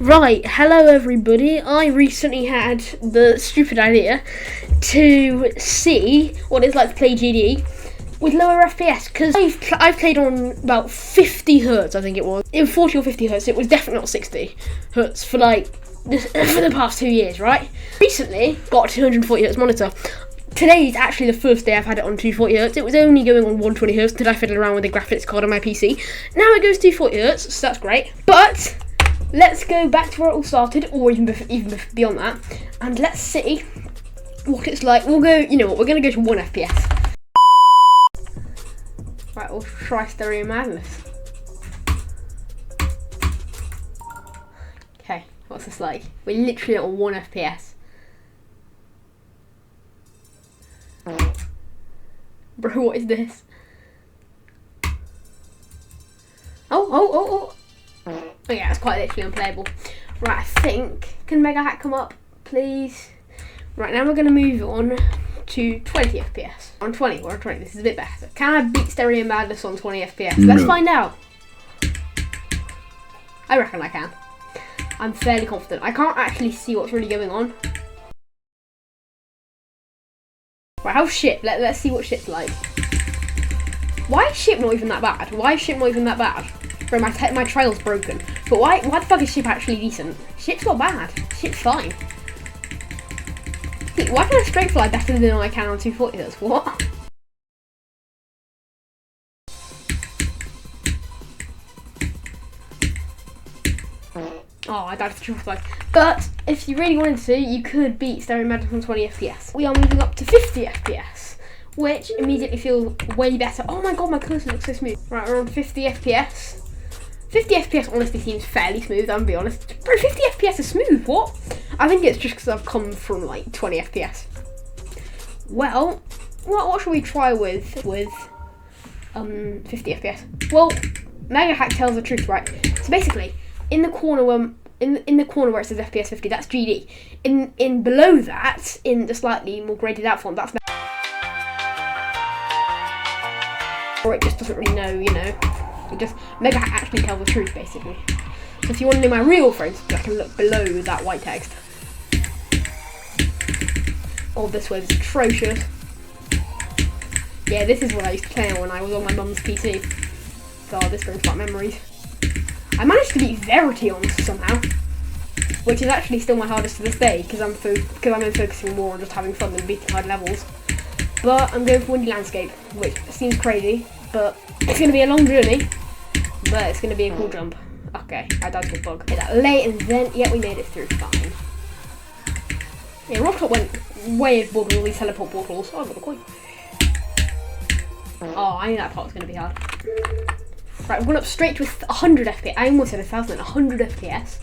Right, hello everybody. I recently had the stupid idea to see what it's like to play GD with lower FPS, because I've played on about 50 hertz, I think it was. It was 40 or 50 hertz, it was definitely not 60 hertz for the past 2 years, right? Recently got a 240 hertz monitor. Today is actually the first day I've had it on 240 hertz. It was only going on 120 hertz until I fiddled around with the graphics card on my PC. Now it goes 240 hertz, so that's great. But let's go back to where it all started, or even beyond that, and let's see what it's like. We'll go, you know what, we're going to go to 1 FPS. Right, we'll try Stereo Madness. Okay, what's this like? We're literally on 1 FPS. Bro, what is this? Oh. Oh yeah, it's quite literally unplayable. Right, I think, can Mega Hack come up, please? Right, now we're going to move on to 20 FPS. On 20, we're on 20, this is a bit better. Can I beat Stereo Madness on 20 FPS? No. Let's find out. I reckon I can. I'm fairly confident. I can't actually see what's really going on. Right, how's ship? Let's see what ship's like. Why is ship not even that bad? Why is ship not even that bad? Bro, my trail's broken. But why the fuck is ship actually decent? Ship's not bad. Ship's fine. Why can I straight fly better than I can on 240 hertz? What? Oh, I died for triple flag. But if you really wanted to, you could beat Stereo Madness on 20 FPS. We are moving up to 50 FPS, which immediately feels way better. Oh my god, my cursor looks so smooth. Right, we're on 50 FPS. 50 FPS honestly seems fairly smooth, I'm gonna be honest. Bro, 50 FPS is smooth, what? I think it's just because I've come from like 20 FPS. Well, what should we try with 50 FPS? Well, Mega Hack tells the truth, right? So basically, in the corner where it says FPS 50, that's GD. In below that, in the slightly more graded out font, that's or it just doesn't really know, you know. It just Mega Hack actually tells the truth, basically. So if you want to know my real frames, I can look below that white text. Oh, this wave is atrocious. Yeah, this is what I used to play on when I was on my mum's PC. God, this brings back memories. I managed to beat Verity on somehow, which is actually still my hardest to this day, because I'm focusing more on just having fun than beating hard levels. But I'm going for Windy Landscape, which seems crazy, but it's going to be a long journey, but it's going to be a cool jump. Okay, I died to a bug. Hit that late, and then, yeah, we made it through fine. Yeah, Rocktop went way overboard with all these teleport portals. Oh, I got a coin. Oh, I knew that part was going to be hard. Right, we're going up straight with 100 FPS. I almost said 1,000, 100 FPS.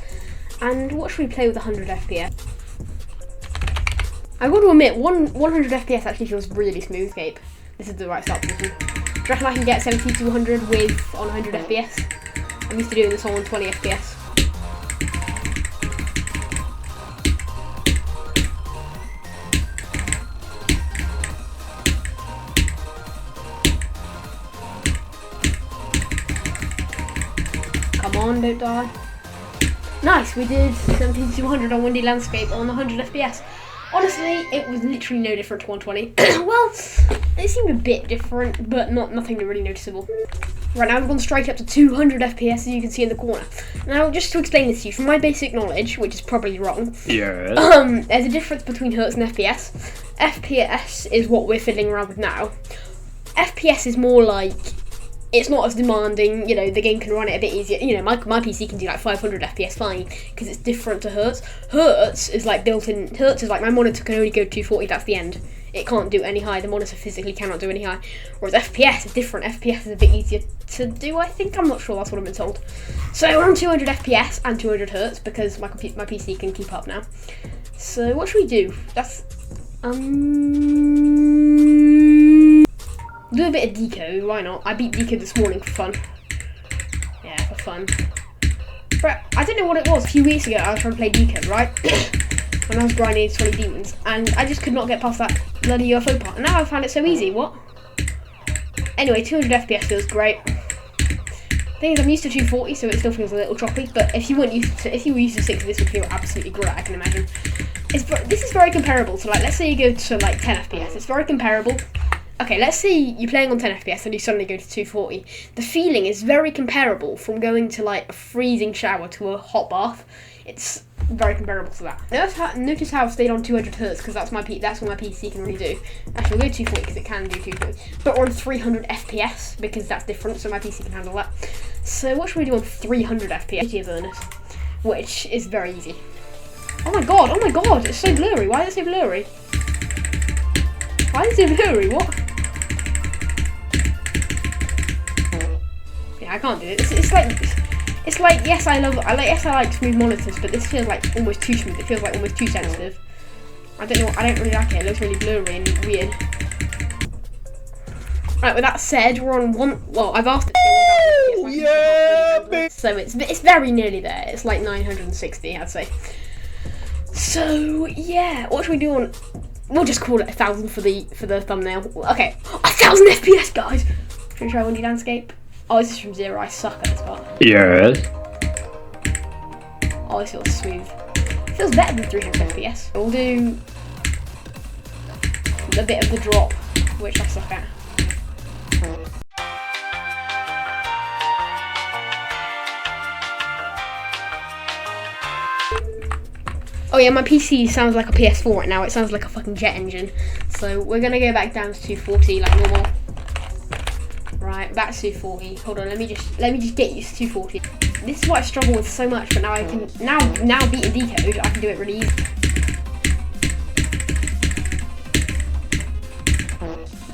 And what should we play with 100 FPS? I've got to admit, 100 FPS actually feels really smooth. Escape. This is the right start position. Do you reckon I can get 70 to 100 on 100 FPS? I'm used to doing this on 20 FPS. Come on, don't die. Nice, we did 70 to 100 on Windy Landscape on 100 FPS. Honestly, it was literally no different to 120. Well, it seemed a bit different, but nothing really noticeable. Right, now we've gone straight up to 200 FPS, as you can see in the corner. Now, just to explain this to you, from my basic knowledge, which is probably wrong, there's a difference between hertz and FPS. FPS is what we're fiddling around with now. FPS is more like, it's not as demanding, you know, the game can run it a bit easier. You know, my PC can do like 500 FPS fine, because it's different to hertz. Hertz is like built in, hertz is like my monitor can only go 240, that's the end. It can't do any higher, the monitor physically cannot do any higher. Whereas FPS is different, FPS is a bit easier to do, I think, I'm not sure, that's what I've been told. So we're on 200 FPS and 200 hertz, because my PC can keep up now. So what should we do? That's, do a bit of Decode, why not? I beat Decode this morning for fun. Yeah, for fun. But I don't know what it was. A few weeks ago I was trying to play Decode, right? When I was grinding 20 demons, and I just could not get past that bloody UFO part. And now I found it so easy, what? Anyway, 200 FPS feels great. Thing is, I'm used to 240, so it still feels a little choppy. But if you were used to 60, this would feel absolutely great. I can imagine. This is very comparable to, like, let's say you go to like 10 FPS. It's very comparable. Okay, let's say you're playing on 10 FPS and you suddenly go to 240. The feeling is very comparable from going to like a freezing shower to a hot bath. It's very comparable to that. Notice how I've stayed on 200 Hz because that's what my PC can really do. Actually, we'll go 240 because it can do 240. But we're on 300 FPS because that's different, so my PC can handle that. So what should we do on 300 FPS? Video burners, which is very easy. Oh my god, it's so blurry. Why is it so blurry? Why is it blurry? What? Yeah, I can't do it. It's like yes, I like smooth monitors, but this feels like almost too smooth. It feels like almost too sensitive. I don't really like it. It looks really blurry and weird. Right, with that said, we're on I've asked it to go 1000 FPS. Yeah, so it's very nearly there. It's like 960, I'd say. So yeah, what should we do on? We'll just call it 1000 for the thumbnail. Okay, 1000 FPS, guys. Should we try Windy Landscape? Oh, this is from Zero. I suck at this part. Yes. Oh, this feels smooth. It feels better than 300 FPS. We'll do a bit of the drop, which I suck at. Oh yeah, my PC sounds like a PS4 right now. It sounds like a fucking jet engine. So we're gonna go back down to 240 like normal. Right, back to 240. Hold on, let me just get used to 240. This is what I struggle with so much, but now I can now beating decode, I can do it really easy.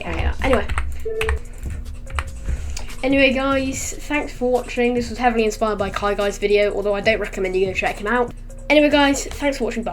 Yeah. Anyway, guys, thanks for watching. This was heavily inspired by Kai Guy's video, although I don't recommend you go check him out. Anyway, guys, thanks for watching. Bye.